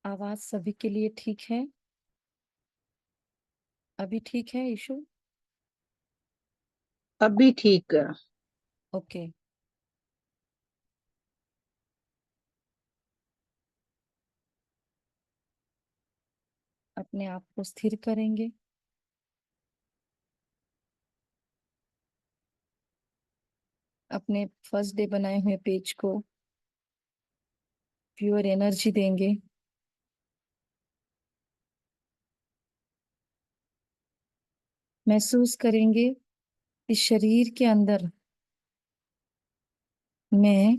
आवाज सभी के लिए ठीक है? अभी ठीक है इशू? अभी ठीक है। ओके। अपने आप को स्थिर करेंगे। अपने फर्स्ट डे बनाए हुए पेज को प्योर एनर्जी देंगे। महसूस करेंगे इस शरीर के अंदर मैं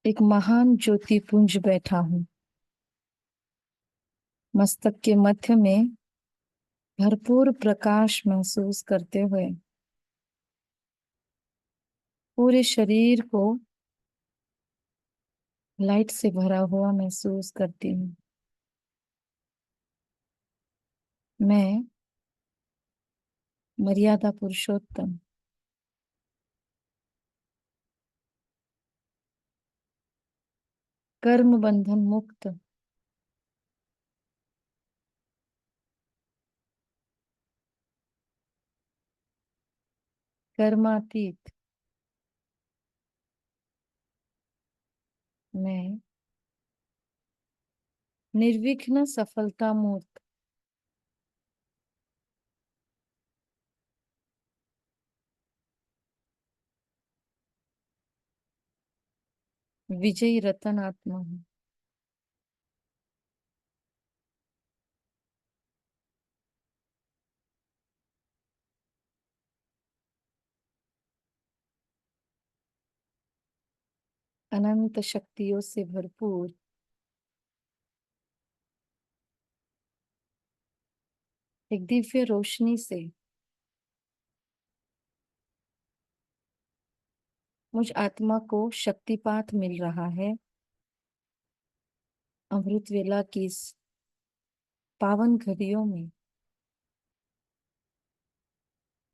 एक महान ज्योति पुंज बैठा हूँ। मस्तक के मध्य में भरपूर प्रकाश महसूस करते हुए पूरे शरीर को लाइट से भरा हुआ महसूस करती हूँ। मैं मर्यादा पुरुषोत्तम कर्म बंधन मुक्त कर्मातीत मैं निर्विघ्न सफलता मूर्त विजयी रतन आत्मा हूँ। अनंत शक्तियों से भरपूर एक दिव्य रोशनी से मुझ आत्मा को शक्तिपात मिल रहा है। अमृत वेला की इस पावन घड़ियों में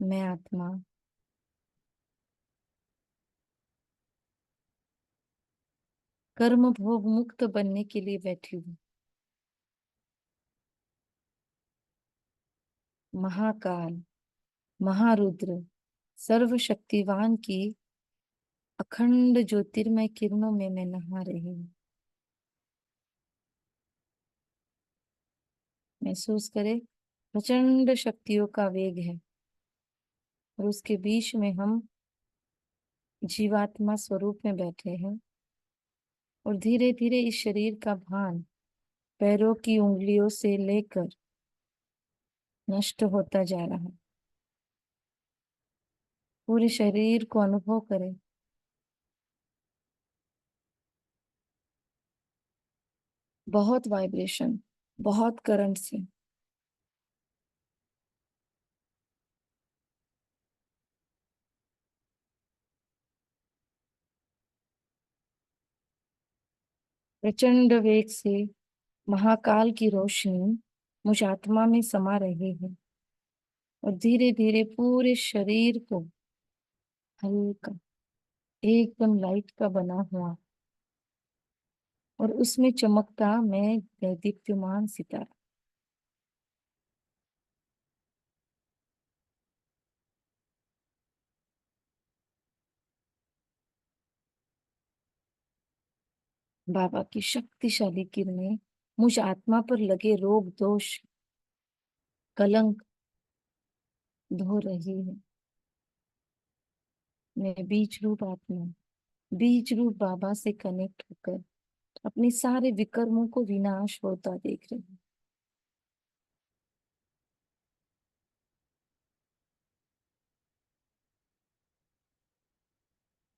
मैं आत्मा कर्म भोग मुक्त बनने के लिए बैठी हूँ। महाकाल महारुद्र सर्वशक्तिवान की अखंड ज्योतिर्मय किरणों में मैं नहा रही हूँ। महसूस करे प्रचंड शक्तियों का वेग है और उसके बीच में हम जीवात्मा स्वरूप में बैठे हैं और धीरे धीरे इस शरीर का भान पैरों की उंगलियों से लेकर नष्ट होता जा रहा है। पूरे शरीर को अनुभव करें। बहुत वाइब्रेशन, बहुत करंट से प्रचंड वेग से महाकाल की रोशनी मुझ आत्मा में समा रही है और धीरे धीरे पूरे शरीर को हल्का एकदम लाइट का बना हुआ और उसमें चमकता मैं दैदीप्यमान सितारा। बाबा की शक्तिशाली किरणें मुझ आत्मा पर लगे रोग दोष कलंक धो रही है। मैं बीज रूप आत्मा बीज रूप बाबा से कनेक्ट होकर अपने सारे विकर्मों को विनाश होता देख रही हूँ।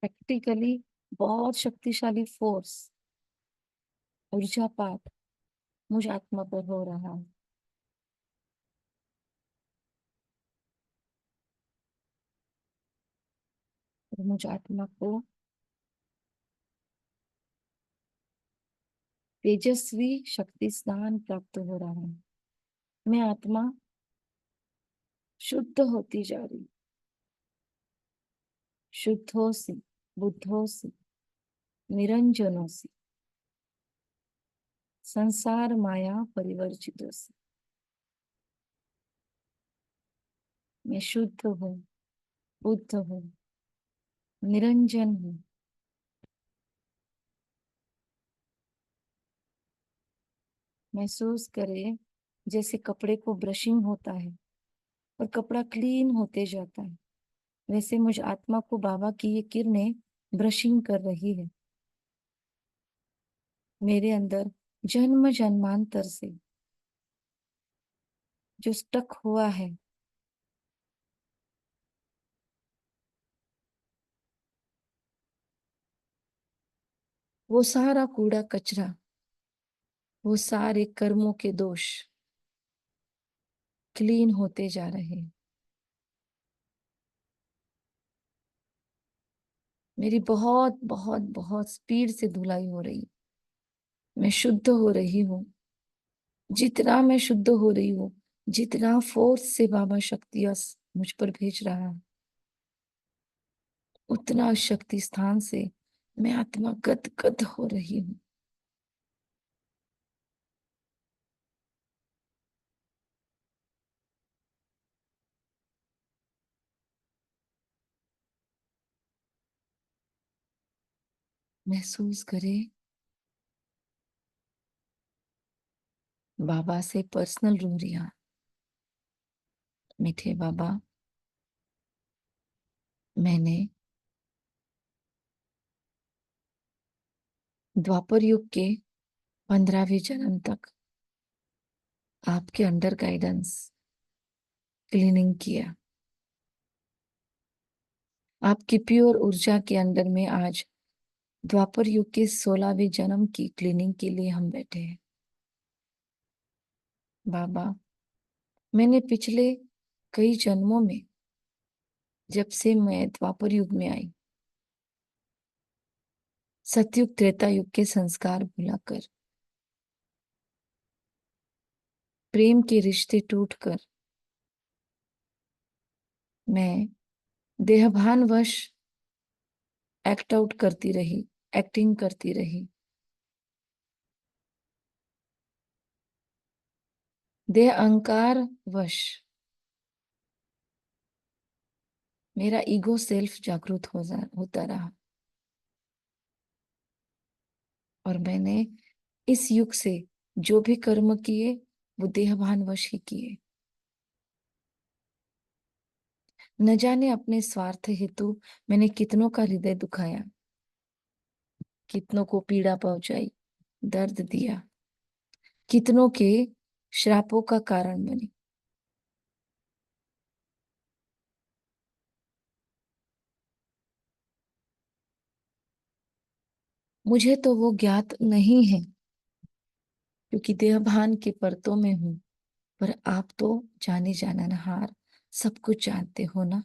प्रैक्टिकली बहुत शक्तिशाली फोर्स ऊर्जापात मुझ आत्मा पर हो रहा है और मुझ आत्मा को तेजस्वी शक्ति स्नान प्राप्त हो रहा है। मैं आत्मा शुद्ध होती जा रही, शुद्धों से बुद्धों से निरंजनों से संसार माया परिवर्जित से। मैं शुद्ध हूँ, बुद्ध हूँ, निरंजन हूँ। महसूस करे जैसे कपड़े को ब्रशिंग होता है और कपड़ा क्लीन होते जाता है, वैसे मुझ आत्मा को बाबा की ये किरणें ब्रशिंग कर रही है। मेरे अंदर जन्म जन्मांतर से जो स्टक हुआ है, वो सारा कूड़ा कचरा, वो सारे कर्मों के दोष क्लीन होते जा रहे हैं। मेरी बहुत बहुत बहुत स्पीड से धुलाई हो रही, मैं शुद्ध हो रही हूँ। जितना मैं शुद्ध हो रही हूँ, जितना फोर्स से बाबा शक्ति मुझ पर भेज रहा है, उतना शक्ति स्थान से मैं आत्मा गद गद हो रही हूँ। महसूस करे बाबा से पर्सनल रूरिया। मीठे बाबा, मैंने द्वापर युग के 15वें जन्म तक आपके अंडर गाइडेंस क्लीनिंग किया। आपकी प्योर ऊर्जा के अंदर में आज द्वापर युग के 16वें जन्म की क्लीनिंग के लिए हम बैठे हैं। बाबा, मैंने पिछले कई जन्मों में, जब से मैं द्वापर युग में आई, सतयुग त्रेता युग के संस्कार भुलाकर, प्रेम के रिश्ते टूटकर, मैं देहभानवश एक्ट आउट करती रही, एक्टिंग करती रही। देह अहंकार वश मेरा ईगो सेल्फ जागृत होता रहा, और मैंने इस युग से जो भी कर्म किए वो देहभानवश ही किए। न जाने अपने स्वार्थ हेतु मैंने कितनों का हृदय दुखाया, कितनों को पीड़ा पहुंचाई, दर्द दिया, कितनों के श्रापों का कारण बनी। मुझे तो वो ज्ञात नहीं है, क्योंकि देहभान के परतों में हूं, पर आप तो जाने जाननहार सब कुछ जानते हो ना।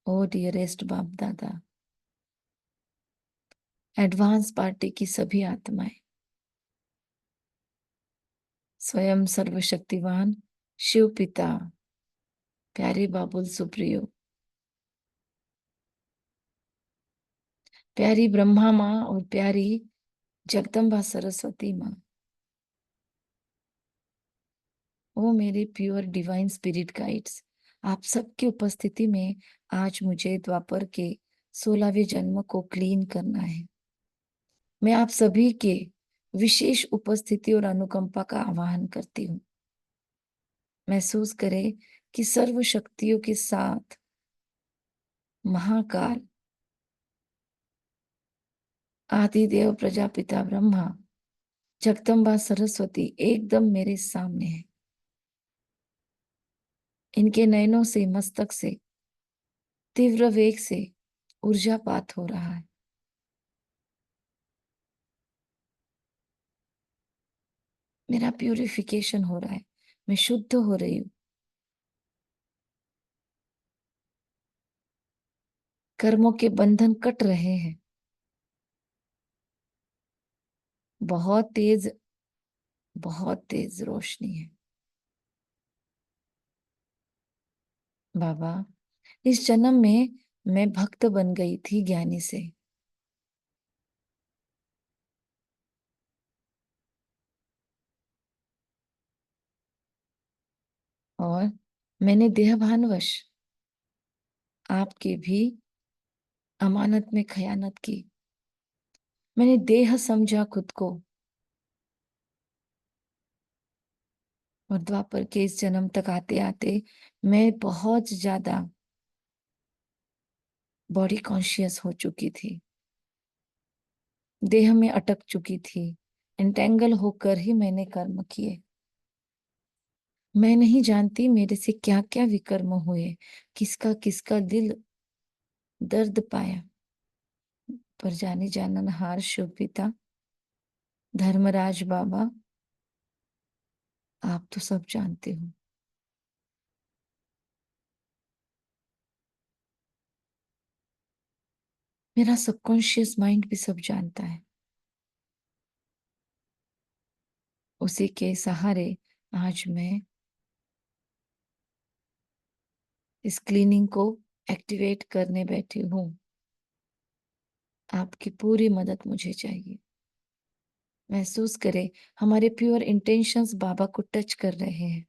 ओ डियरेस्ट बाप दादा, एडवांस पार्टी की सभी आत्माएं, स्वयं सर्वशक्तिवान शिव पिता, प्यारे बाबुल सुप्रियो, प्यारी ब्रह्मा माँ और प्यारी जगदम्बा सरस्वती माँ, ओ मेरे प्योर डिवाइन स्पिरिट गाइड्स, आप सबकी उपस्थिति में आज मुझे द्वापर के 16वें जन्म को क्लीन करना है। मैं आप सभी के विशेष उपस्थिति और अनुकंपा का आवाहन करती हूँ। महसूस करें कि सर्व शक्तियों के साथ महाकाल आदिदेव प्रजापिता ब्रह्मा जगदम्बा सरस्वती एकदम मेरे सामने है। इनके नयनों से, मस्तक से तीव्र वेग से ऊर्जापात हो रहा है। मेरा प्यूरिफिकेशन हो रहा है, मैं शुद्ध हो रही हूँ। कर्मों के बंधन कट रहे हैं। बहुत तेज, बहुत तेज रोशनी है। बाबा, इस जन्म में मैं भक्त बन गई थी ज्ञानी से। और मैंने देहभानवश आपके भी अमानत में खयानत की। मैंने देह समझा खुद को, और द्वापर के इस जन्म तक आते आते मैं बहुत ज्यादा बॉडी कॉन्शियस हो चुकी थी, देह में अटक चुकी थी। एंटेंगल होकर ही मैंने कर्म किए। मैं नहीं जानती मेरे से क्या क्या विकर्म हुए, किसका किसका दिल दर्द पाया, पर जानी जाननहार शिव पिता धर्मराज बाबा, आप तो सब जानते हो। मेरा सबकॉन्शियस माइंड भी सब जानता है। उसी के सहारे आज मैं इस क्लीनिंग को एक्टिवेट करने बैठी हूँ। आपकी पूरी मदद मुझे चाहिए। महसूस करें, हमारे प्योर इंटेंशंस बाबा को टच कर रहे हैं।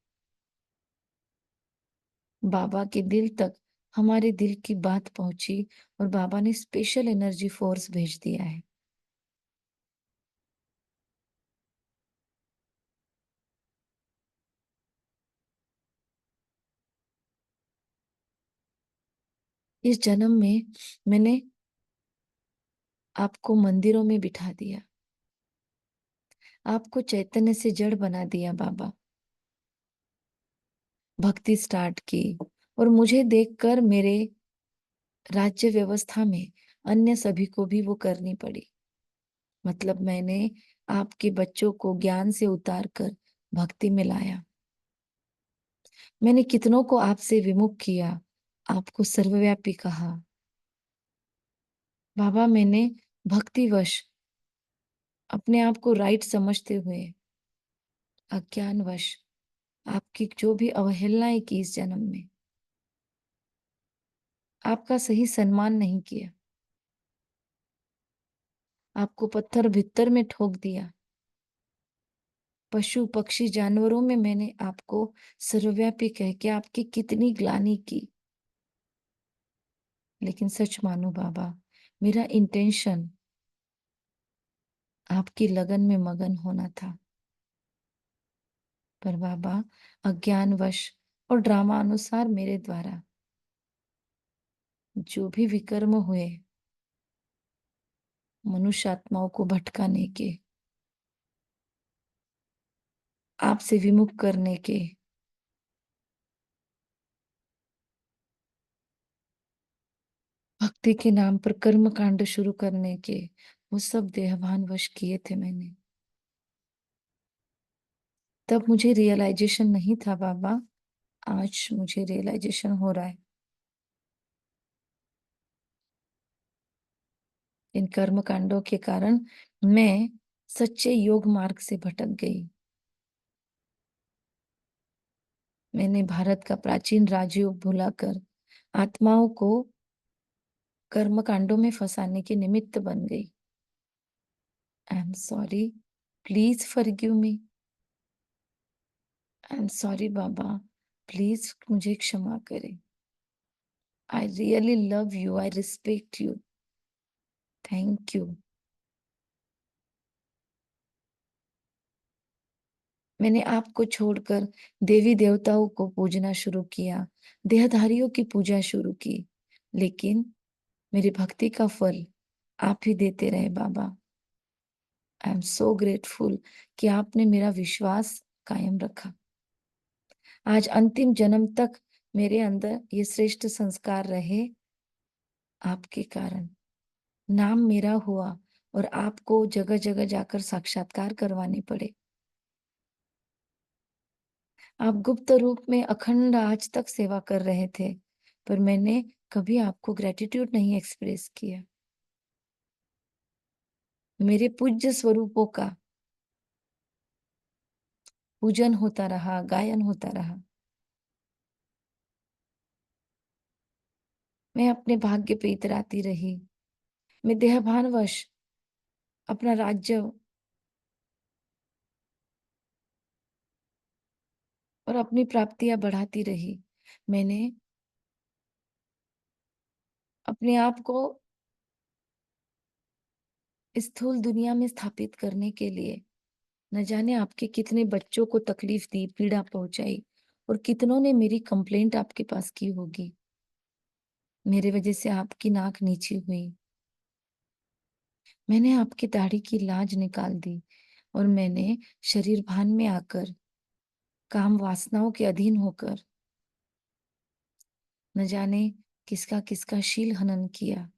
बाबा के दिल तक हमारे दिल की बात पहुंची, और बाबा ने स्पेशल एनर्जी फोर्स भेज दिया है। इस जन्म में मैंने आपको मंदिरों में बिठा दिया, आपको चैतन्य से जड़ बना दिया बाबा। भक्ति स्टार्ट की, और मुझे देखकर मेरे राज्य व्यवस्था में अन्य सभी को भी वो करनी पड़ी। मतलब मैंने आपके बच्चों को ज्ञान से उतार कर भक्ति में लाया। मैंने कितनों को आपसे विमुख किया, आपको सर्वव्यापी कहा। बाबा, मैंने भक्तिवश अपने आप को राइट समझते हुए अज्ञानवश आपकी जो भी अवहेलनाएं की इस जन्म में, आपका सही सम्मान नहीं किया, आपको पत्थर भित्तर में ठोक दिया। पशु पक्षी जानवरों में मैंने आपको सर्वव्यापी कह के आपकी कितनी ग्लानि की। लेकिन सच मानो बाबा, मेरा इंटेंशन आपकी लगन में मगन होना था। पर बाबा, अज्ञानवश और ड्रामा अनुसार मेरे द्वारा जो भी विकर्म हुए, मनुष्य आत्माओं को भटकाने के, आपसे विमुख करने के, भक्ति के नाम पर कर्म कांड शुरू करने के, वो सब देहभान वश किए थे मैंने। तब मुझे रियलाइजेशन नहीं था बाबा, आज मुझे रियलाइजेशन हो रहा है। इन कर्म कांडों के कारण मैं सच्चे योग मार्ग से भटक गई। मैंने भारत का प्राचीन राजयोग भुलाकर आत्माओं को कर्म कांडों में फंसाने के निमित्त बन गई। I am sorry, please forgive me. I am sorry Baba, please मुझे क्षमा करें। I really love you, I respect you, thank you. मैंने आपको छोड़कर देवी देवताओं को पूजना शुरू किया, देहधारियों की पूजा शुरू की, लेकिन मेरी भक्ति का फल आप ही देते रहे बाबा। आई एम सो ग्रेटफुल कि आपने मेरा विश्वास कायम रखा। आज अंतिम जन्म तक मेरे अंदर ये श्रेष्ठ संस्कार रहे, आपके कारण नाम मेरा हुआ, और आपको जगह जगह जाकर साक्षात्कार करवाने पड़े। आप गुप्त रूप में अखंड आज तक सेवा कर रहे थे, पर मैंने कभी आपको ग्रेटिट्यूड नहीं एक्सप्रेस किया। मेरे पूज्य स्वरूपों का पूजन होता रहा, गायन होता रहा। मैं अपने भाग्य पे इतराती रही। मैं देहभानवश अपना राज्य और अपनी प्राप्तियां बढ़ाती रही। मैंने अपने आप को इस स्थूल दुनिया में स्थापित करने के लिए न जाने आपके कितने बच्चों को तकलीफ दी, पीड़ा पहुंचाई, और कितनों ने मेरी कंप्लेंट आपके पास की होगी। मेरे वजह से आपकी नाक नीची हुई। मैंने आपकी दाढ़ी की लाज निकाल दी, और मैंने शरीर भान में आकर, काम वासनाओं के अधीन होकर, न जाने किसका किसका शील हनन किया।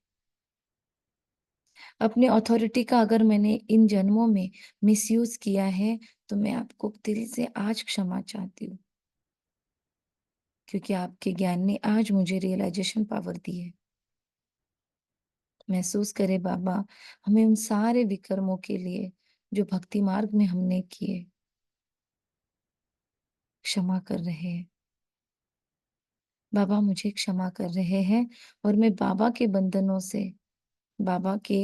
अपने अथॉरिटी का अगर मैंने इन जन्मों में मिसयूज किया है, तो मैं आपको दिल से आज क्षमा चाहती हूँ, क्योंकि आपके ज्ञान ने आज मुझे रियलाइजेशन पावर दी है। महसूस करे बाबा, हमें उन सारे विकर्मों के लिए जो भक्ति मार्ग में हमने किए, क्षमा कर रहे हैं। बाबा मुझे क्षमा कर रहे हैं, और मैं बाबा के बंधनों से, बाबा के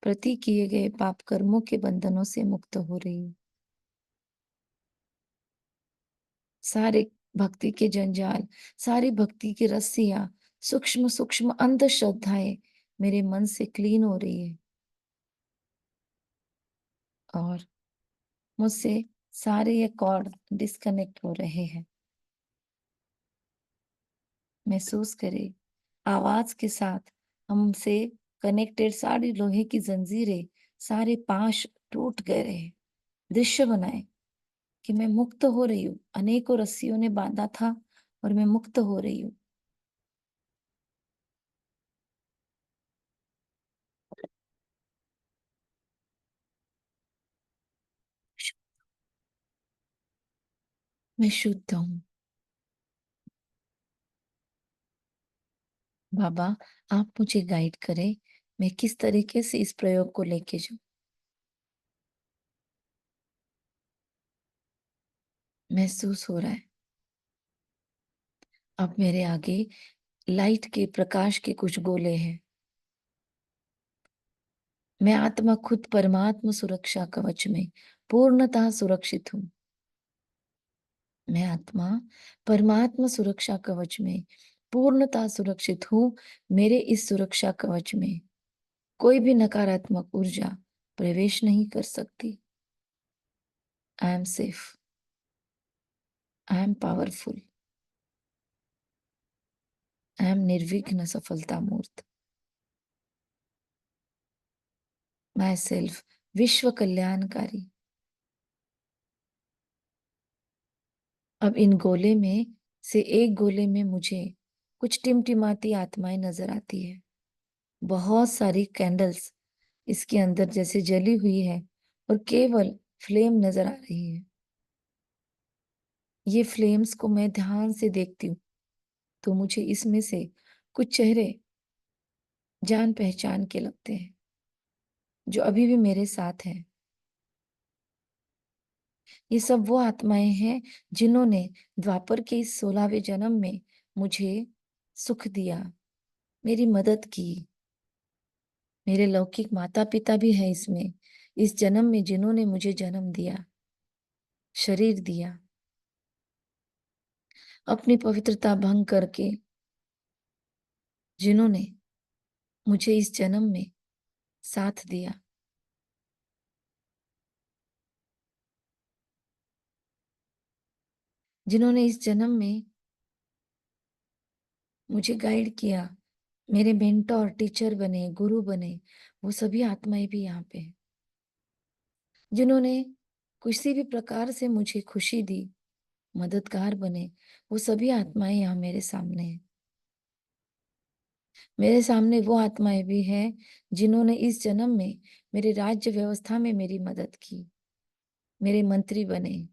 प्रति किए गए पाप कर्मों के बंधनों से मुक्त हो रही हूँ। सारे भक्ति के जंजाल, सारी भक्ति की रस्सियां, सूक्ष्म सूक्ष्म अंधश्रद्धाएं मेरे मन से क्लीन हो रही है, और मुझसे सारे ये कॉर्ड डिस्कनेक्ट हो रहे हैं। महसूस करें, आवाज के साथ हमसे कनेक्टेड सारी लोहे की जंजीरें, सारे पाश टूट गए। दृश्य बनाए कि मैं मुक्त हो रही हूँ। अनेकों रस्सियों ने बांधा था, और मैं मुक्त हो रही हूँ। मैं शुद्ध हूँ। बाबा आप मुझे गाइड करें, मैं किस तरीके से इस प्रयोग को लेके जाऊं। महसूस हो रहा है अब मेरे आगे लाइट के प्रकाश के कुछ गोले हैं। मैं आत्मा खुद परमात्मा सुरक्षा कवच में पूर्णतः सुरक्षित हूँ। मैं आत्मा परमात्मा सुरक्षा कवच में पूर्णतः सुरक्षित हूँ। मेरे इस सुरक्षा कवच में कोई भी नकारात्मक ऊर्जा प्रवेश नहीं कर सकती। I am safe. I am powerful. I am निर्विघ्न सफलता मूर्त। माई सेल्फ विश्व कल्याणकारी। अब इन गोले में से एक गोले में मुझे कुछ टिमटिमाती आत्माएं नजर आती है। बहुत सारी कैंडल्स इसके अंदर जैसे जली हुई है, और केवल फ्लेम नजर आ रही है। ये फ्लेम्स को मैं ध्यान से देखती हूँ, तो मुझे इसमें से कुछ चेहरे जान पहचान के लगते हैं, जो अभी भी मेरे साथ हैं। ये सब वो आत्माएं हैं जिन्होंने द्वापर के इस 16वें जन्म में मुझे सुख दिया, मेरी मदद की। मेरे लौकिक माता पिता भी हैं इसमें, इस जन्म में जिन्होंने मुझे जन्म दिया, शरीर दिया, अपनी पवित्रता भंग करके जिन्होंने मुझे इस जन्म में साथ दिया। जिन्होंने इस जन्म में मुझे गाइड किया, मेरे मेंटोर टीचर बने, गुरु बने, वो सभी आत्माएं भी यहाँ पे हैं। जिन्होंने किसी भी प्रकार से मुझे खुशी दी, मददगार बने, वो सभी आत्माएं यहाँ मेरे सामने हैं। मेरे सामने वो आत्माएं भी हैं जिन्होंने इस जन्म में मेरे राज्य व्यवस्था में मेरी मदद की, मेरे मंत्री बने।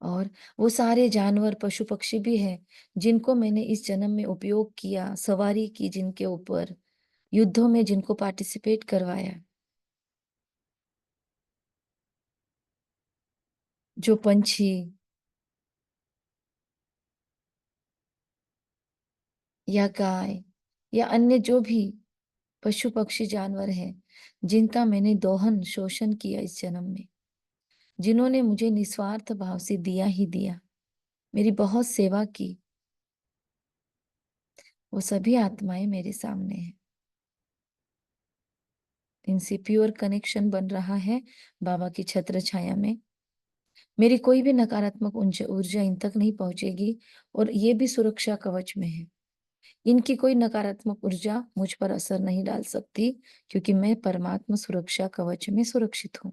और वो सारे जानवर पशु पक्षी भी हैं जिनको मैंने इस जन्म में उपयोग किया, सवारी की जिनके ऊपर, युद्धों में जिनको पार्टिसिपेट करवाया। जो पंछी या गाय या अन्य जो भी पशु पक्षी जानवर हैं, जिनका मैंने दोहन शोषण किया इस जन्म में, जिन्होंने मुझे निस्वार्थ भाव से दिया ही दिया, मेरी बहुत सेवा की, वो सभी आत्माएं मेरे सामने हैं। इनसे प्योर कनेक्शन बन रहा है बाबा की छत्र छाया में। मेरी कोई भी नकारात्मक ऊर्जा इन तक नहीं पहुंचेगी और ये भी सुरक्षा कवच में है। इनकी कोई नकारात्मक ऊर्जा मुझ पर असर नहीं डाल सकती, क्योंकि मैं परमात्मा सुरक्षा कवच में सुरक्षित हूँ।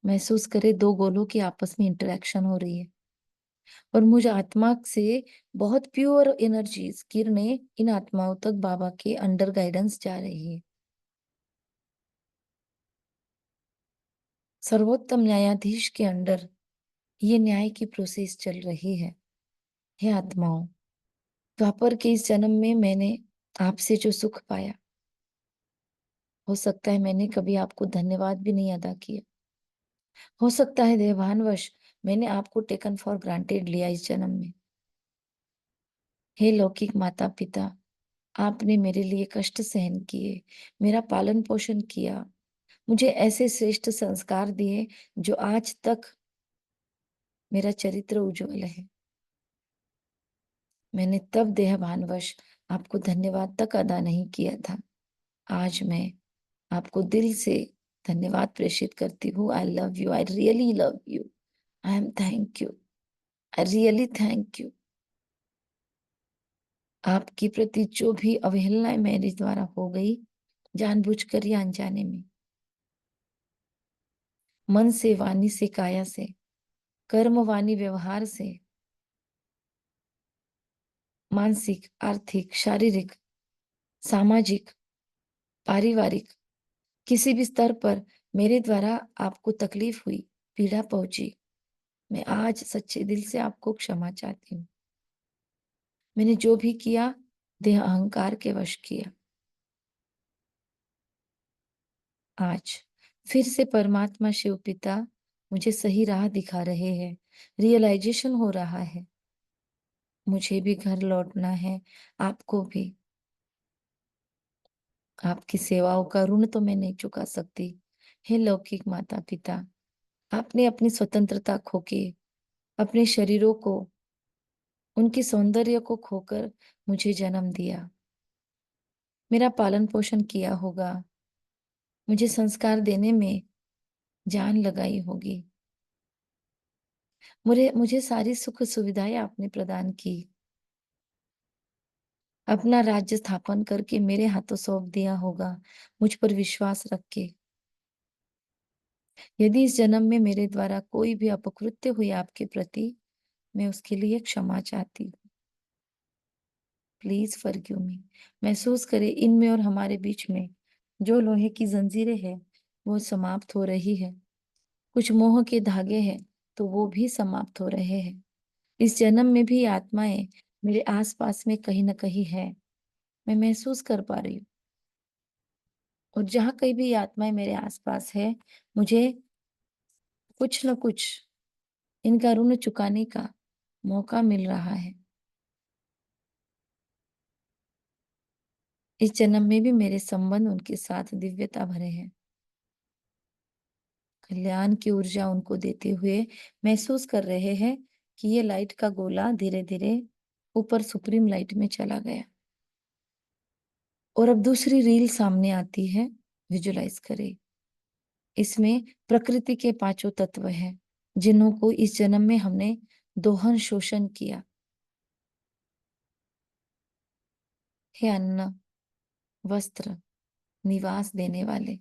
महसूस करे दो गोलों की आपस में इंटरेक्शन हो रही है और मुझ आत्मा से बहुत प्योर एनर्जीज किरणें इन आत्माओं तक बाबा के अंडर गाइडेंस जा रही है। सर्वोत्तम न्यायाधीश के अंडर ये न्याय की प्रोसेस चल रही है। हे आत्माओं, द्वापर के इस जन्म में मैंने आपसे जो सुख पाया, हो सकता है मैंने कभी आपको धन्यवाद भी नहीं अदा किया। हो सकता है देवानवश मैंने आपको टेकन फॉर ग्रांटेड लिया इस जन्म में। हे लौकिक माता पिता, आपने मेरे लिए कष्ट सहन किए, मेरा पालन पोषण किया, मुझे ऐसे श्रेष्ठ संस्कार दिए जो आज तक मेरा चरित्र उज्जवल है। मैंने तब देहभानवश आपको धन्यवाद तक अदा नहीं किया था। आज मैं आपको दिल से धन्यवाद प्रेषित करती हूँ। आई love you, I really love you, I am thank you, I really thank you. आपके प्रति जो भी अवहेलना मेरे द्वारा हो गई, जानबूझकर या अनजाने में, मन से, वाणी से, काया से, कर्म, वाणी, व्यवहार से, मानसिक, आर्थिक, शारीरिक, सामाजिक, पारिवारिक, किसी भी स्तर पर मेरे द्वारा आपको तकलीफ हुई, पीड़ा पहुंची, मैं आज सच्चे दिल से आपको क्षमा चाहती हूँ। मैंने जो भी किया देह अहंकार के वश किया। आज फिर से परमात्मा शिव पिता मुझे सही राह दिखा रहे हैं। रियलाइजेशन हो रहा है मुझे भी घर लौटना है, आपको भी। आपकी सेवाओं का ऋण तो मैं नहीं चुका सकती। हे लौकिक माता पिता, आपने अपनी स्वतंत्रता खो के, अपने शरीरों को, उनकी सौंदर्य को खोकर मुझे जन्म दिया, मेरा पालन पोषण किया होगा, मुझे संस्कार देने में जान लगाई होगी, मुझे सारी सुख सुविधाएं आपने प्रदान की, अपना राज्य स्थापन करके मेरे हाथों सौंप दिया होगा, मुझ पर विश्वास रख के। यदि इस जन्म में मेरे द्वारा कोई भी अपकृत्य हुई आपके प्रति, मैं उसके लिए क्षमा चाहती हूँ। Please forgive me. महसूस करें इनमें और हमारे बीच में जो लोहे की जंजीरें हैं वो समाप्त हो रही है। कुछ मोह के धागे हैं तो वो भी समाप्त हो रहे हैं। इस जन्म में भी आत्माएं मेरे आसपास में कहीं ना कहीं है, मैं महसूस कर पा रही हूँ। और जहां कहीं भी ये आत्माएं मेरे आसपास है, मुझे कुछ न कुछ इनका ऋण चुकाने का मौका मिल रहा है। इस जन्म में भी मेरे संबंध उनके साथ दिव्यता भरे हैं। कल्याण की ऊर्जा उनको देते हुए महसूस कर रहे हैं कि ये लाइट का गोला धीरे धीरे ऊपर सुप्रीम लाइट में चला गया। और अब दूसरी रील सामने आती है, विजुलाइज करें। इसमें प्रकृति के पांचों तत्व हैं जिन्हों को इस जन्म में हमने दोहन शोषण किया। हे अन्न, वस्त्र, निवास देने वाले,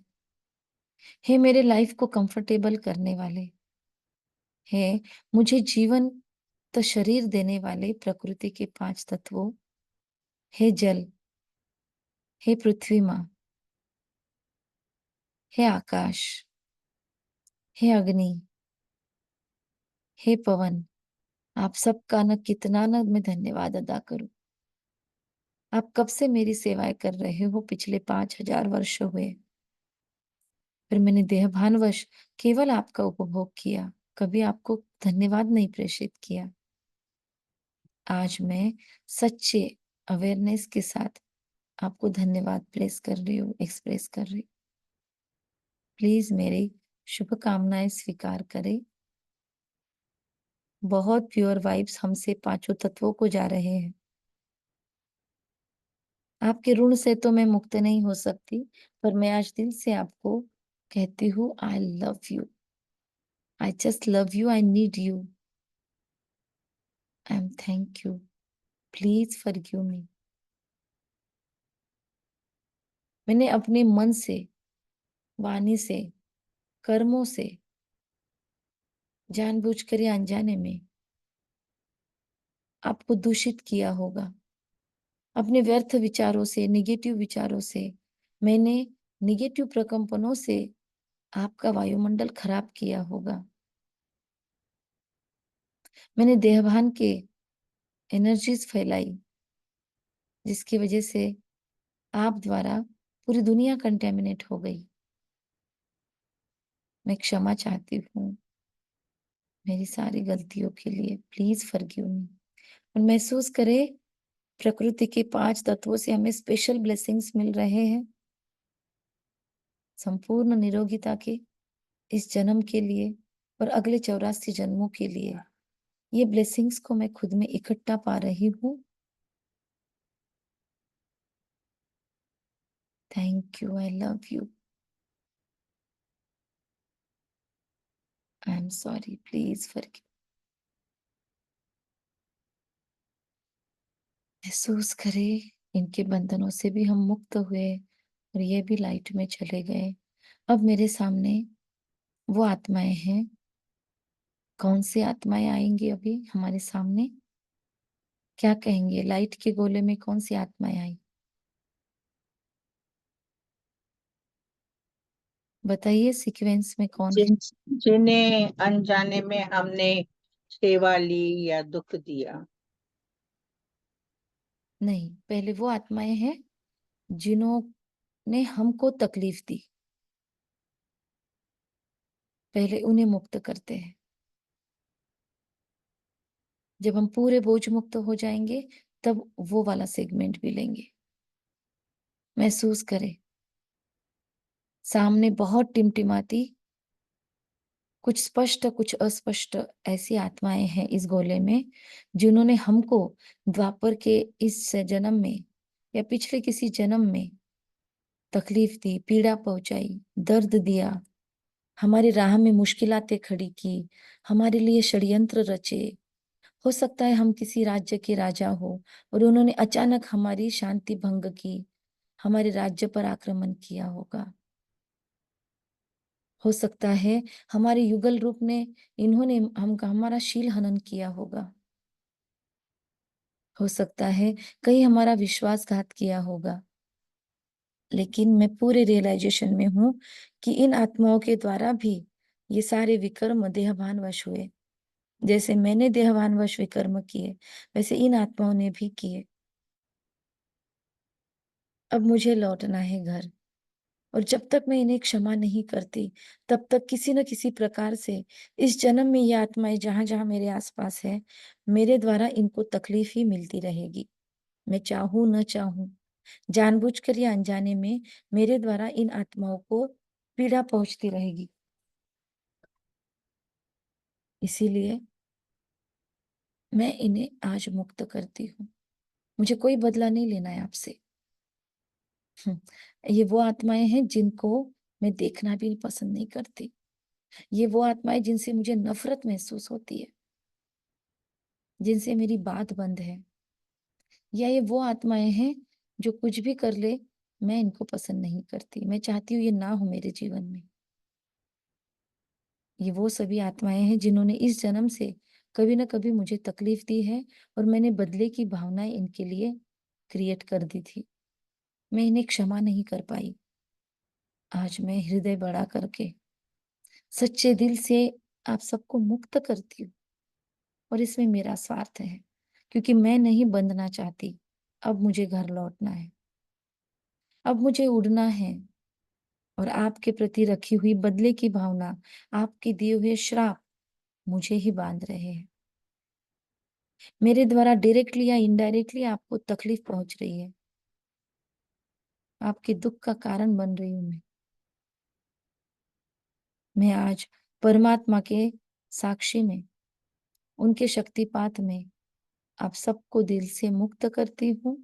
हे मेरे लाइफ को कंफर्टेबल करने वाले, हे मुझे जीवन तो शरीर देने वाले प्रकृति के पांच तत्वों, हे जल, हे पृथ्वी माँ, हे आकाश, हे अग्नि, हे पवन, आप सबका न कितना न मैं धन्यवाद अदा करूं। आप कब से मेरी सेवाएं कर रहे हो? पिछले 5,000 वर्ष हुए। फिर मैंने देहभानवश केवल आपका उपभोग किया, कभी आपको धन्यवाद नहीं प्रेषित किया। आज मैं सच्चे अवेयरनेस के साथ आपको धन्यवाद प्लेस कर रही हूँ, एक्सप्रेस कर रही हूँ। प्लीज मेरी शुभकामनाएं स्वीकार करें। बहुत प्योर वाइब्स हमसे पांचों तत्वों को जा रहे हैं। आपके ऋण से तो मैं मुक्त नहीं हो सकती, पर मैं आज दिल से आपको कहती हूँ, आई love you, I just love you, I need you, I am thank you, please forgive me. मैंने अपने मन से, वाणी से, कर्मों से, जानबूझकर या अनजाने में आपको दूषित किया होगा। अपने व्यर्थ विचारों से, निगेटिव विचारों से मैंने निगेटिव प्रकंपनों से आपका वायुमंडल खराब किया होगा। मैंने देहभान के एनर्जीज फैलाई, जिसकी वजह से आप द्वारा पूरी दुनिया कंटेमिनेट हो गई। मैं क्षमा चाहती हूँ मेरी सारी गलतियों के लिए, प्लीज फॉरगिव मी। और महसूस करें, प्रकृति के 5 तत्वों से हमें स्पेशल ब्लेसिंग्स मिल रहे हैं संपूर्ण निरोगिता के इस जन्म के लिए और अगले 84 जन्मों के लिए। ये ब्लेसिंग्स को मैं खुद में इकट्ठा पा रही हूँ। Thank you, I love you, I am sorry, please forgive. महसूस करें, इनके बंधनों से भी हम मुक्त हुए और ये भी लाइट में चले गए। अब मेरे सामने वो आत्माएं हैं। कौन सी आत्माएं आएंगी अभी हमारे सामने? क्या कहेंगे? लाइट के गोले में कौन सी आत्माएं आई? बताइए सीक्वेंस में कौन है? जिन्हें अनजाने में हमने सेवा ली या दुख दिया। नहीं, पहले वो आत्माएं हैं जिन्होंने हमको तकलीफ दी। पहले उन्हें मुक्त करते हैं। जब हम पूरे बोझ मुक्त हो जाएंगे तब वो वाला सेगमेंट भी लेंगे। महसूस करें, सामने बहुत टिमटिमाती, कुछ स्पष्ट कुछ अस्पष्ट ऐसी आत्माएं हैं इस गोले में, जिन्होंने हमको द्वापर के इस जन्म में या पिछले किसी जन्म में तकलीफ दी, पीड़ा पहुंचाई, दर्द दिया, हमारी राह में मुश्किलातें खड़ी की, हमारे लिए षड्यंत्र रचे। हो सकता है हम किसी राज्य के राजा हो और उन्होंने अचानक हमारी शांति भंग की, हमारे राज्य पर आक्रमण किया होगा। हो सकता है हमारे युगल रूप ने इन्होंने हमारा शील हनन किया होगा। हो सकता है कहीं हमारा विश्वासघात किया होगा। लेकिन मैं पूरे रियलाइजेशन में हूं कि इन आत्माओं के द्वारा भी ये सारे विकर्म देहभानवश हुए। जैसे मैंने देहभानवश विकर्म किए, वैसे इन आत्माओं ने भी किए। अब मुझे लौटना है घर, और जब तक मैं इन्हें क्षमा नहीं करती तब तक किसी न किसी प्रकार से इस जन्म में ये आत्माएं जहां जहां मेरे आसपास है, मेरे द्वारा इनको तकलीफ ही मिलती रहेगी। मैं चाहूं न चाहूं, जानबूझकर या अनजाने में मेरे द्वारा इन आत्माओं को पीड़ा पहुंचती रहेगी। इसीलिए मैं इन्हें आज मुक्त करती हूँ। मुझे कोई बदला नहीं लेना है आपसे। ये वो आत्माएं हैं जिनको मैं देखना भी पसंद नहीं करती। ये वो आत्माएं जिनसे मुझे नफरत महसूस होती है, जिनसे मेरी बात बंद है। या ये वो आत्माएं हैं जो कुछ भी कर ले, मैं इनको पसंद नहीं करती। मैं चाहती हूँ ये ना हो मेरे जीवन में। ये वो सभी आत्माएं हैं जिन्होंने इस जन्म से कभी ना कभी मुझे तकलीफ दी है और मैंने बदले की भावनाएं इनके लिए क्रिएट कर दी थी। मैं इन्हें क्षमा नहीं कर पाई। आज मैं हृदय बड़ा करके सच्चे दिल से आप सबको मुक्त करती हूँ। और इसमें मेरा स्वार्थ है, क्योंकि मैं नहीं बंधना चाहती। अब मुझे घर लौटना है, अब मुझे उड़ना है। और आपके प्रति रखी हुई बदले की भावना, आपके दिए हुए श्राप मुझे ही बांध रहे हैं। मेरे द्वारा डायरेक्टली या इनडायरेक्टली आपको तकलीफ पहुंच रही है। आपके दुख का कारण बन रही हूं मैं आज परमात्मा के साक्षी में, उनके शक्तिपात में आप सबको दिल से मुक्त करती हूँ।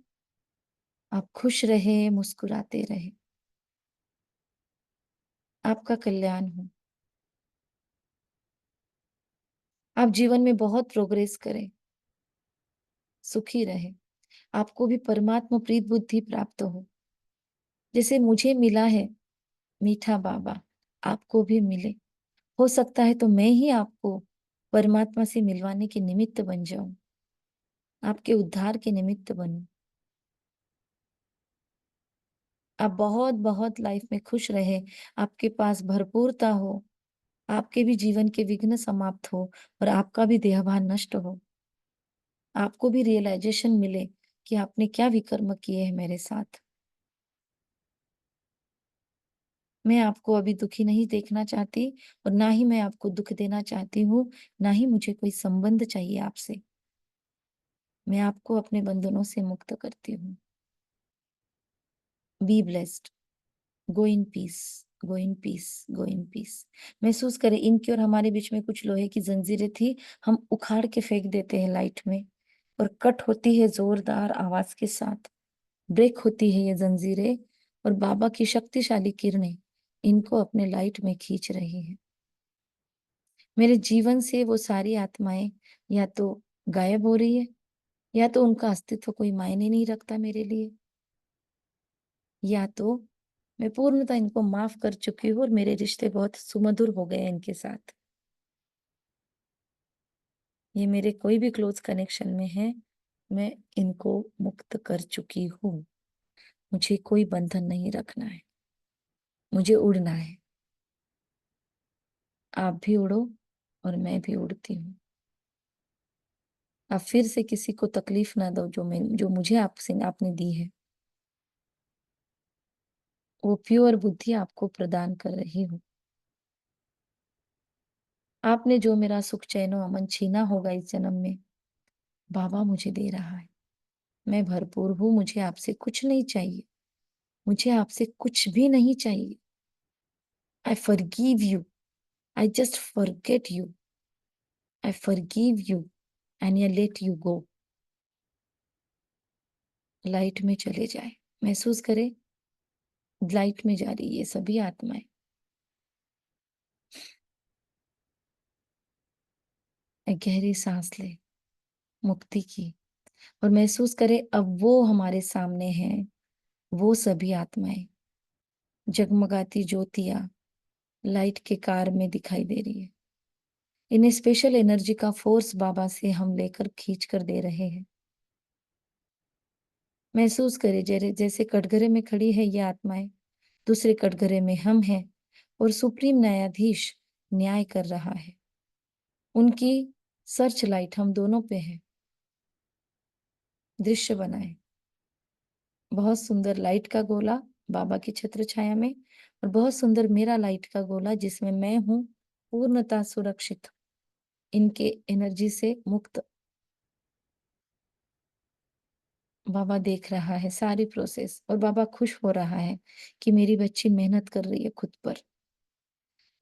आप खुश रहे, मुस्कुराते रहे। आपका कल्याण हो। आप जीवन में बहुत प्रोग्रेस करें, सुखी रहे। आपको भी परमात्मा प्रीत बुद्धि प्राप्त हो। जैसे मुझे मिला है मीठा बाबा, आपको भी मिले। हो सकता है तो मैं ही आपको परमात्मा से मिलवाने के निमित्त बन जाऊं, आपके उद्धार के निमित्त बनूं। आप बहुत बहुत लाइफ में खुश रहे, आपके पास भरपूरता हो, आपके भी जीवन के विघ्न समाप्त हो और आपका भी देहभान नष्ट हो। आपको भी रियलाइजेशन मिले कि आपने क्या विकर्म किए हैं मेरे साथ। मैं आपको अभी दुखी नहीं देखना चाहती और ना ही मैं आपको दुख देना चाहती हूँ, ना ही मुझे कोई संबंध चाहिए आपसे। मैं आपको अपने बंधनों से मुक्त करती हूँ। Be blessed, go in peace, go in peace, go in peace. महसूस करें इनकी और हमारे बीच में कुछ लोहे की जंजीरें थी, हम उखाड़ के फेंक देते हैं लाइट में और कट होती है जोरदार आवाज के साथ। ब्रेक होती है ये जंजीरें और बाबा की शक्तिशाली किरणें इनको अपने लाइट में खींच रही है। मेरे जीवन से वो सारी आत्माएं या तो गायब हो रही है या तो उनका अस्तित्व कोई मायने नहीं रखता मेरे लिए, या तो मैं पूर्णतः इनको माफ कर चुकी हूँ और मेरे रिश्ते बहुत सुमधुर हो गए हैं इनके साथ। ये मेरे कोई भी क्लोज कनेक्शन में है, मैं इनको मुक्त कर चुकी हूँ। मुझे कोई बंधन नहीं रखना है, मुझे उड़ना है। आप भी उड़ो और मैं भी उड़ती हूँ। आप फिर से किसी को तकलीफ ना दो जो मुझे आपसे आपने दी है। वो प्योर बुद्धि आपको प्रदान कर रही हूँ। आपने जो मेरा सुख चैन और अमन छीना होगा इस जन्म में, बाबा मुझे दे रहा है। मैं भरपूर हूँ, मुझे आपसे कुछ नहीं चाहिए, मुझे आपसे कुछ भी नहीं चाहिए। I forgive you, I just forget you, I forgive you and I let you go. Light में चले जाए, महसूस करें लाइट में जा रही है ये सभी आत्माएं। एक गहरी सांस ले मुक्ति की और महसूस करें अब वो हमारे सामने हैं, वो सभी आत्माएं जगमगाती ज्योतियां लाइट के कार में दिखाई दे रही है। इन्हें स्पेशल एनर्जी का फोर्स बाबा से हम लेकर खींच कर दे रहे हैं। महसूस करें जैसे कटघरे में खड़ी है ये आत्माएं, दूसरे कटघरे में हम हैं और सुप्रीम न्यायाधीश न्याय कर रहा है। उनकी सर्च लाइट हम दोनों पे है। दृश्य बनाए बहुत सुंदर लाइट का गोला बाबा की छत्र छाया में और बहुत सुंदर मेरा लाइट का गोला जिसमें मैं हूं पूर्णतः सुरक्षित, इनके एनर्जी से मुक्त। बाबा देख रहा है सारी प्रोसेस और बाबा खुश हो रहा है कि मेरी बच्ची मेहनत कर रही है खुद पर।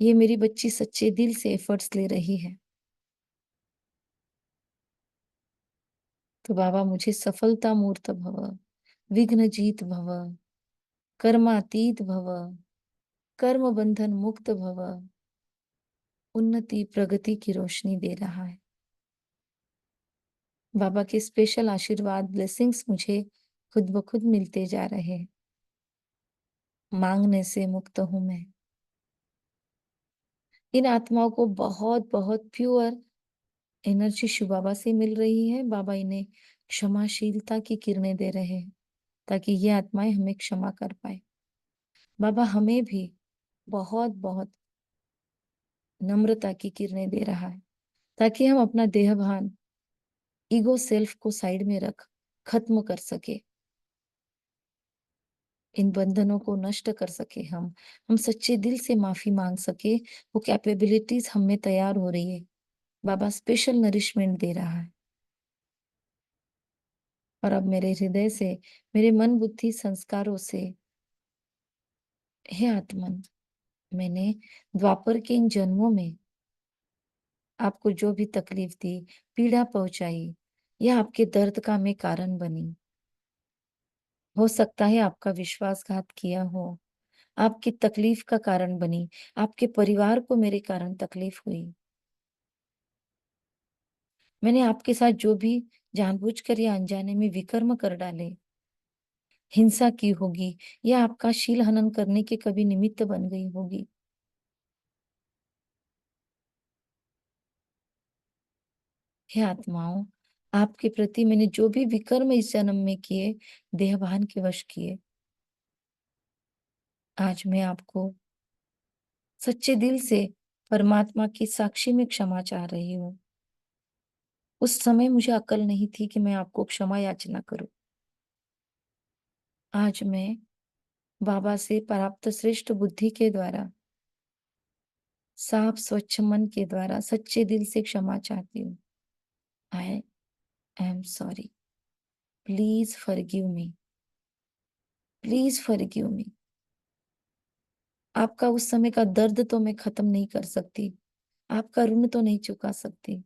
ये मेरी बच्ची सच्चे दिल से एफर्ट्स ले रही है। तो बाबा मुझे सफलता मूर्त भव, विघ्न जीत भव, कर्मातीत भव, कर्म बंधन मुक्त भव, उन्नति प्रगति की रोशनी दे रहा है। बाबा के स्पेशल आशीर्वाद ब्लेसिंग्स मुझे खुद ब खुद मिलते जा रहे हैं। मांगने से मुक्त हूं मैं। इन आत्माओं को बहुत बहुत प्योर एनर्जी शिव बाबा से मिल रही है। बाबा इन्हें क्षमाशीलता की किरणें दे रहे हैं ताकि ये आत्माएं हमें क्षमा कर पाए। बाबा हमें भी बहुत बहुत नम्रता की किरणें दे रहा है ताकि हम अपना देहभान, ईगो सेल्फ को साइड में रख खत्म कर सके, इन बंधनों को नष्ट कर सके। हम सच्चे दिल से माफी मांग सके। वो कैपेबिलिटीज हम में तैयार हो रही है। बाबा स्पेशल नरिशमेंट दे रहा है और अब मेरे हृदय से, मेरे मन बुद्धि संस्कारों से हे आत्मन, मैंने द्वापर के इन जन्मों में आपको जो भी तकलीफ दी, पीड़ा पहुंचाई या आपके दर्द का मैं कारण बनी, हो सकता है आपका विश्वासघात किया हो, आपकी तकलीफ का कारण बनी, आपके परिवार को मेरे कारण तकलीफ हुई। मैंने आपके साथ जो भी जानबूझकर या अनजाने में विकर्म कर डाले, हिंसा की होगी या आपका शील हनन करने के कभी निमित्त बन गई होगी। हे आत्माओं, आपके प्रति मैंने जो भी विकर्म इस जन्म में किए, देहभान के वश किए, आज मैं आपको सच्चे दिल से परमात्मा की साक्षी में क्षमा चाह रही हूँ। उस समय मुझे अक्ल नहीं थी कि मैं आपको क्षमा याचना करूं। आज मैं बाबा से प्राप्त श्रेष्ठ बुद्धि के द्वारा, साफ स्वच्छ मन के द्वारा सच्चे दिल से क्षमा चाहती हूँ। I am sorry. Please forgive me. Please forgive me. आपका उस समय का दर्द तो मैं खत्म नहीं कर सकती, आपका ऋण तो नहीं चुका सकती।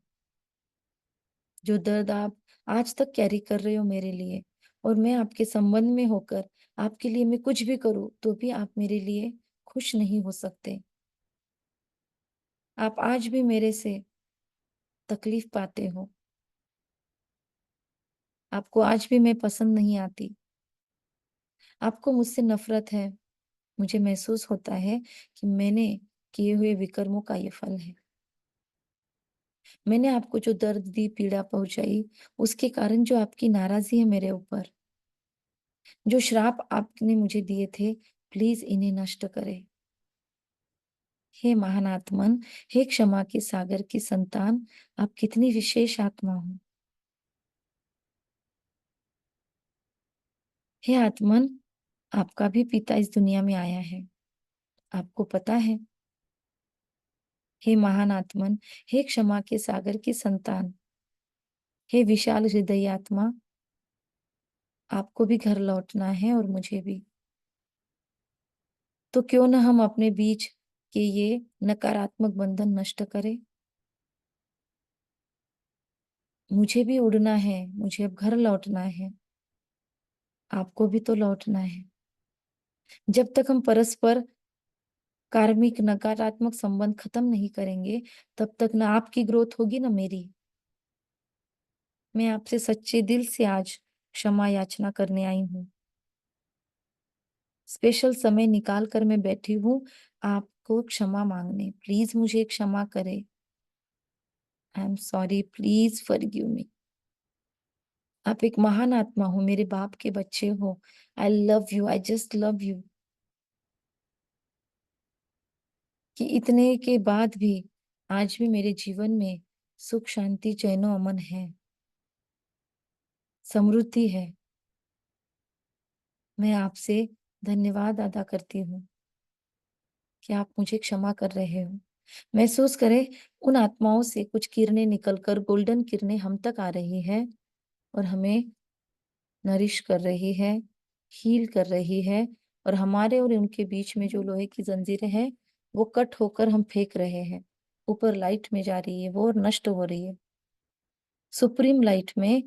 जो दर्द आप आज तक कैरी कर रहे हो मेरे लिए, और मैं आपके संबंध में होकर आपके लिए मैं कुछ भी करूं तो भी आप मेरे लिए खुश नहीं हो सकते। आप आज भी मेरे से तकलीफ पाते हो, आपको आज भी मैं पसंद नहीं आती, आपको मुझसे नफरत है। मुझे महसूस होता है कि मैंने किए हुए विकर्मों का ये फल है। मैंने आपको जो दर्द दी, पीड़ा पहुंचाई, उसके कारण जो आपकी नाराजी है मेरे ऊपर, जो श्राप आपने मुझे दिए थे, प्लीज इन्हें नष्ट करें। हे महान आत्मन, हे क्षमा के सागर की संतान, आप कितनी विशेष आत्मा हो। हे आत्मन, आपका भी पिता इस दुनिया में आया है, आपको पता है। हे महान आत्मन, हे क्षमा के सागर की संतान, हे विशाल हृदय आत्मा, आपको भी घर लौटना है और मुझे भी। तो क्यों न हम अपने बीच के ये नकारात्मक बंधन नष्ट करें। मुझे भी उड़ना है, मुझे अब घर लौटना है, आपको भी तो लौटना है। जब तक हम परस्पर कार्मिक नकारात्मक संबंध खत्म नहीं करेंगे, तब तक ना आपकी ग्रोथ होगी ना मेरी। मैं आपसे सच्चे दिल से आज क्षमा याचना करने आई हूँ। स्पेशल समय निकाल कर मैं बैठी हूँ आपको क्षमा मांगने। प्लीज मुझे क्षमा करें। I am sorry, please forgive me. आप एक महान आत्मा हो, मेरे बाप के बच्चे हो। आई love you, I just love you. कि इतने के बाद भी आज भी मेरे जीवन में सुख शांति चैनो अमन है, समृद्धि है। मैं आपसे धन्यवाद अदा करती हूँ कि आप मुझे क्षमा कर रहे हो। महसूस करें उन आत्माओं से कुछ किरणें निकलकर गोल्डन किरणें हम तक आ रही है और हमें नरिश कर रही है, हील कर रही है। और हमारे और उनके बीच में जो लोहे की जंजीरें हैं, वो कट होकर हम फेंक रहे हैं। ऊपर लाइट में जा रही है वो और नष्ट हो रही है। सुप्रीम लाइट में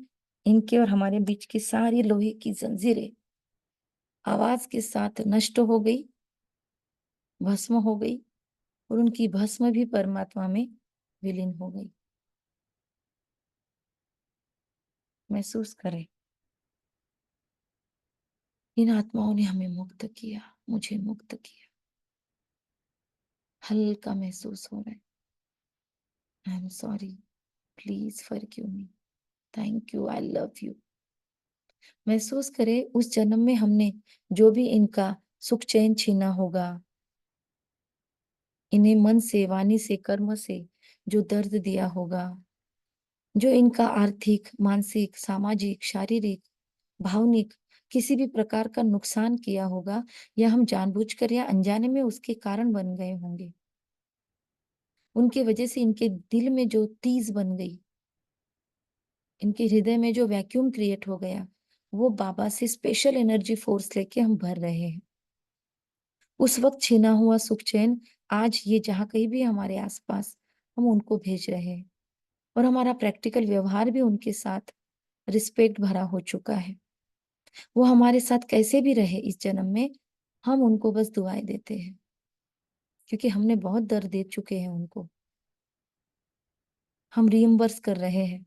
इनके और हमारे बीच की सारी लोहे की जंजीरें आवाज के साथ नष्ट हो गई, भस्म हो गई, और उनकी भस्म भी परमात्मा में विलीन हो गई। महसूस करें इन आत्माओं ने हमें मुक्त किया, मुझे मुक्त किया। हल्का महसूस हो रहा है। I am sorry, please forgive me. Thank you, I love you. महसूस करें उस जन्म में हमने जो भी इनका सुख चैन छीना होगा, इन्हें मन से, वाणी से, कर्म से जो दर्द दिया होगा, जो इनका आर्थिक, मानसिक, सामाजिक, शारीरिक, भावनिक किसी भी प्रकार का नुकसान किया होगा, या हम जानबूझकर या अनजाने में उसके कारण बन गए होंगे, उनके वजह से इनके दिल में जो तीज बन गई, इनके हृदय में जो वैक्यूम क्रिएट हो गया, वो बाबा से स्पेशल एनर्जी फोर्स लेके हम भर रहे हैं। उस वक्त छीना हुआ सुख चैन आज ये जहाँ कहीं भी हमारे आसपास, हम उनको भेज रहे हैं और हमारा प्रैक्टिकल व्यवहार भी उनके साथ रिस्पेक्ट भरा हो चुका है। वो हमारे साथ कैसे भी रहे इस जन्म में, हम उनको बस दुआएं देते हैं क्योंकि हमने बहुत दर्द दे चुके हैं उनको। हम रीइंबर्स कर रहे हैं।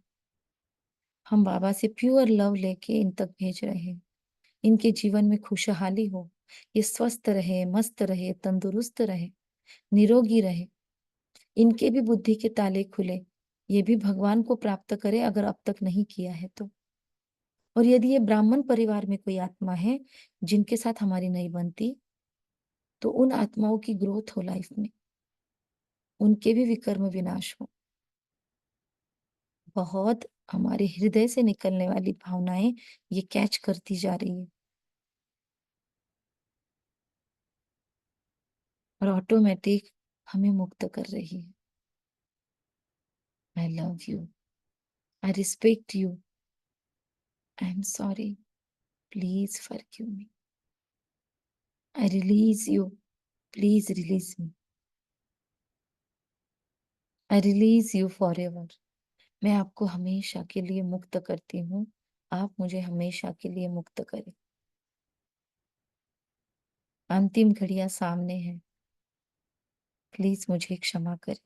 हम बाबा से प्योर लव लेके इन तक भेज रहे हैं। इनके जीवन में खुशहाली हो, ये स्वस्थ रहे, मस्त रहे, तंदुरुस्त रहे, निरोगी रहे, इनके भी बुद्धि के ताले खुले, ये भी भगवान को प्राप्त करे अगर अब तक नहीं किया है तो। और यदि ये ब्राह्मण परिवार में कोई आत्मा है जिनके साथ हमारी नहीं बनती, तो उन आत्माओं की ग्रोथ हो लाइफ में, उनके भी विकर्म विनाश हो। बहुत हमारे हृदय से निकलने वाली भावनाएं ये कैच करती जा रही है और ऑटोमेटिक हमें मुक्त कर रही है। आई love you, I respect you, I am sorry, please forgive me, I release you, please release me, I release you for ever. मैं आपको हमेशा के लिए मुक्त करती हूँ, आप मुझे हमेशा के लिए मुक्त करें। अंतिम घड़ियां सामने है, प्लीज मुझे क्षमा करें।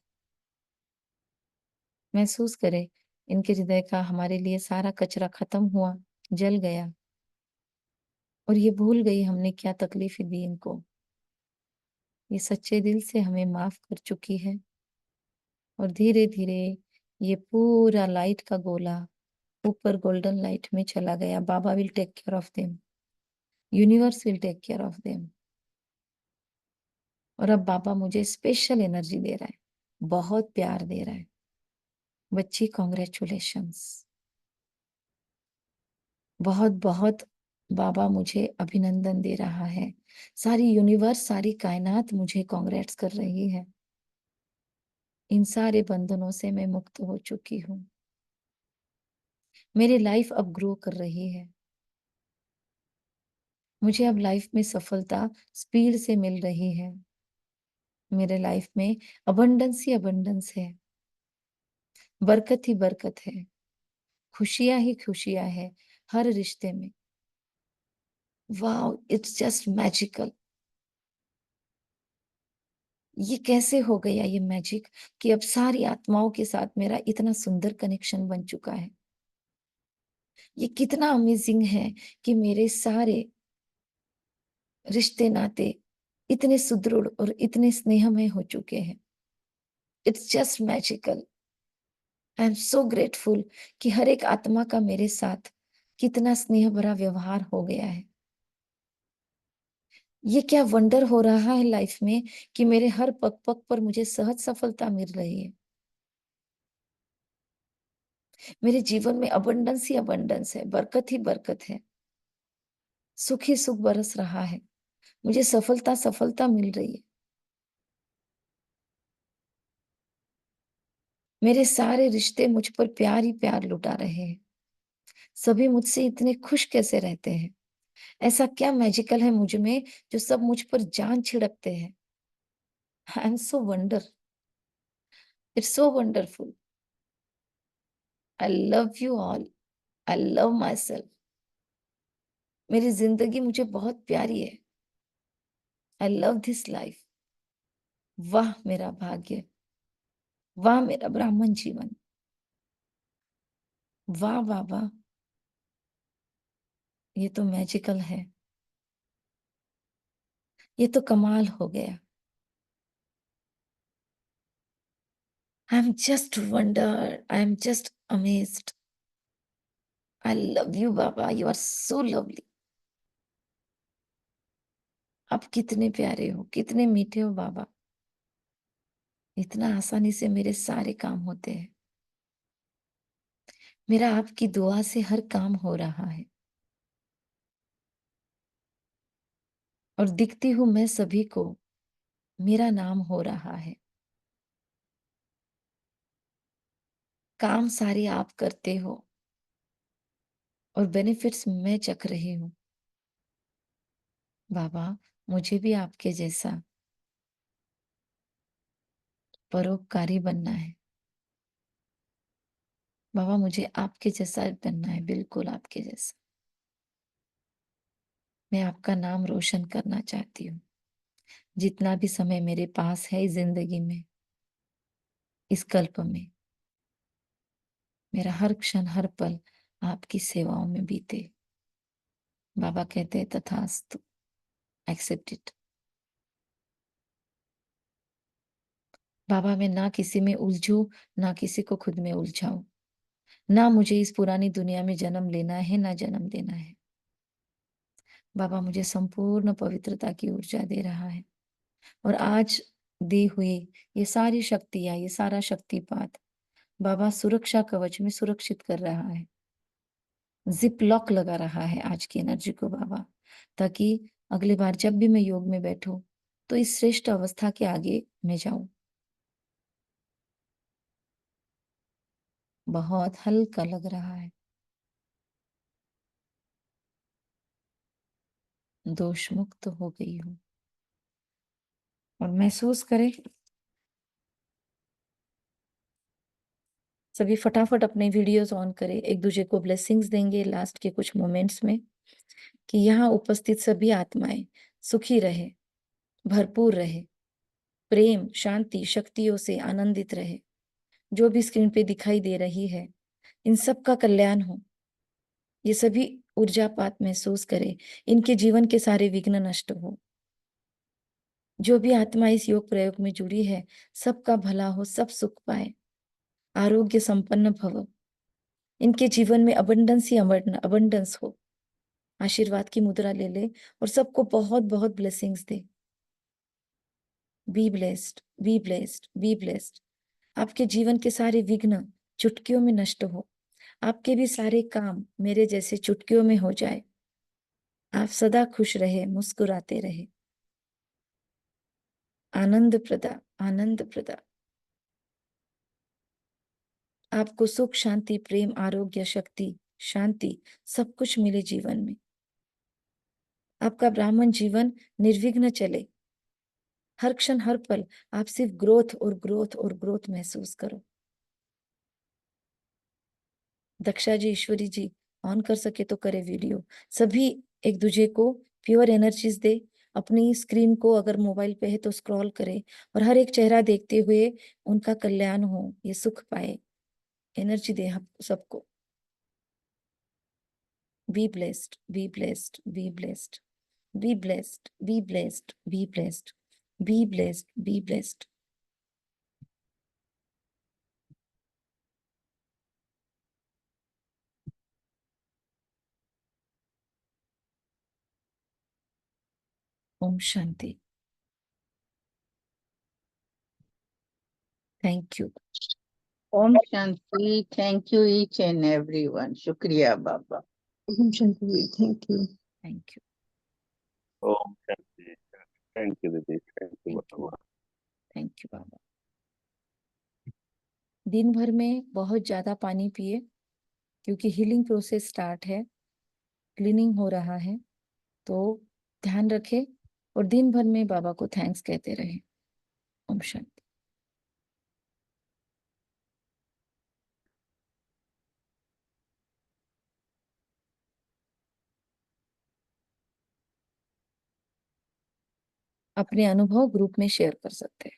महसूस करें इनके हृदय का हमारे लिए सारा कचरा खत्म हुआ, जल गया और ये भूल गई हमने क्या तकलीफें दी इनको। ये सच्चे दिल से हमें माफ कर चुकी है और धीरे धीरे ये पूरा लाइट का गोला ऊपर गोल्डन लाइट में चला गया। Baba will take care of them, universe will take care of them. और अब बाबा मुझे स्पेशल एनर्जी दे रहा है, बहुत प्यार दे रहा है। बच्ची कॉन्ग्रेचुलेशंस, बहुत बहुत बाबा मुझे अभिनंदन दे रहा है। सारी यूनिवर्स, सारी कायनात मुझे कॉन्ग्रेट्स कर रही है। इन सारे बंधनों से मैं मुक्त हो चुकी हूँ। मेरी लाइफ अब ग्रो कर रही है। मुझे अब लाइफ में सफलता स्पीड से मिल रही है। मेरे लाइफ में अबंडेंस ही अबंडेंस है, बरकत ही बरकत है, खुशियां ही खुशियां है हर रिश्ते में। Wow, it's just magical. ये कैसे हो गया ये मैजिक कि अब सारी आत्माओं के साथ मेरा इतना सुंदर कनेक्शन बन चुका है। ये कितना अमेजिंग है कि मेरे सारे रिश्ते नाते इतने सुदृढ़ और इतने स्नेहमय हो चुके हैं। It's just magical. I am so grateful कि हर एक आत्मा का मेरे साथ कितना स्नेह भरा व्यवहार हो गया है। ये क्या वंडर हो रहा है लाइफ में कि मेरे हर पग पग पर मुझे सहज सफलता मिल रही है। मेरे जीवन में अबंडेंस ही अबंडेंस है, बरकत ही बरकत है, सुख ही सुख बरस रहा है, मुझे सफलता सफलता मिल रही है। मेरे सारे रिश्ते मुझ पर प्यार ही प्यार लुटा रहे हैं। सभी मुझसे इतने खुश कैसे रहते हैं? ऐसा क्या मैजिकल है मुझ में जो सब मुझ पर जान छिड़कते हैं? I am so wonder, it's so wonderful. I love you all, I love my self. मेरी जिंदगी मुझे बहुत प्यारी है। I love this life. वाह मेरा भाग्य, वाह मेरा ब्राह्मण जीवन, वाह बाबा, ये तो मैजिकल है, ये तो कमाल हो गया। I am just wonder, I am just amazed. I love you baba, you are so lovely. आप कितने प्यारे हो, कितने मीठे हो बाबा। इतना आसानी से मेरे सारे काम होते हैं। मेरा आपकी दुआ से हर काम हो रहा है और दिखती हूं मैं सभी को, मेरा नाम हो रहा है। काम सारे आप करते हो और बेनिफिट्स मैं चख रही हूँ। बाबा, मुझे भी आपके जैसा परोपकारी बनना है बाबा, मुझे आपके जैसा बनना है, बिल्कुल आपके जैसा। मैं आपका नाम रोशन करना चाहती हूँ। जितना भी समय मेरे पास है इस जिंदगी में, इस कल्प में, मेरा हर क्षण हर पल आपकी सेवाओं में बीते। बाबा कहते हैं तथास्तु, एक्सेप्ट इट। बाबा मैं ना किसी में उलझूं, ना किसी को खुद में उलझाऊं, ना मुझे इस पुरानी दुनिया में जन्म लेना है ना जन्म देना है। बाबा मुझे संपूर्ण पवित्रता की ऊर्जा दे रहा है और आज दी हुई ये सारी शक्तियां, ये सारा शक्तिपात बाबा सुरक्षा कवच में सुरक्षित कर रहा है। जिप लॉक लगा रहा है आज की एनर्जी को बाबा, ताकि अगली बार जब भी मैं योग में बैठूं तो इस श्रेष्ठ अवस्था के आगे मैं जाऊं। बहुत हल्का लग रहा है, दोष मुक्त हो गई हूं। और महसूस करें, सभी फटाफट अपने वीडियोस ऑन करें, एक दूसरे को ब्लेसिंग्स देंगे लास्ट के कुछ मोमेंट्स में, कि यहाँ उपस्थित सभी आत्माएं सुखी रहे, भरपूर रहे, प्रेम शांति शक्तियों से आनंदित रहे। जो भी स्क्रीन पे दिखाई दे रही है, इन सब का कल्याण हो। ये सभी ऊर्जापात महसूस करें, इनके जीवन के सारे विघ्न नष्ट हो। जो भी आत्मा इस योग प्रयोग में जुड़ी है, सबका भला हो, सब सुख पाए, आरोग्य संपन्न भव। इनके जीवन में अबंडेंस ही अबंडेंस हो। आशीर्वाद की मुद्रा ले ले और सबको बहुत बहुत blessings they. B blessed, be blessed, be blessed. आपके जीवन के सारे विघ्न चुटकियों में नष्ट हो। आपके भी सारे काम मेरे जैसे चुटकियों में हो जाए। आप सदा खुश रहे, मुस्कुराते रहे। आनंद प्रदा, आनंद प्रदा। आपको सुख शांति प्रेम आरोग्य शक्ति शांति सब कुछ मिले जीवन में। आपका ब्राह्मण जीवन निर्विघ्न चले। हर क्षण हर पल आप सिर्फ ग्रोथ और ग्रोथ और ग्रोथ महसूस करो। दक्षा जी ईश्वरी जी ऑन कर सके तो करे वीडियो। सभी एक दूसरे को प्योर एनर्जीज दे। अपनी स्क्रीन को अगर मोबाइल पे है तो स्क्रॉल करे और हर एक चेहरा देखते हुए उनका कल्याण हो, ये सुख पाए, एनर्जी दे हम सबको। Be blessed, be blessed, be blessed, be blessed, be blessed, be blessed, be blessed, be blessed. ओम शांति। Thank you. ओम शांति। Thank you each and everyone. शुक्रिया बाबा। ओम शांति, थैंक यू। Thank you. ओम शांति। थैंक यू दीदी, thank you Baba. Thank you Baba. दिन भर में बहुत ज्यादा पानी पिए, क्योंकि हीलिंग प्रोसेस स्टार्ट है, क्लीनिंग हो रहा है। तो ध्यान रखें और दिन भर में बाबा को थैंक्स कहते रहे। ओम शांति। अपने अनुभव ग्रुप में शेयर कर सकते हैं।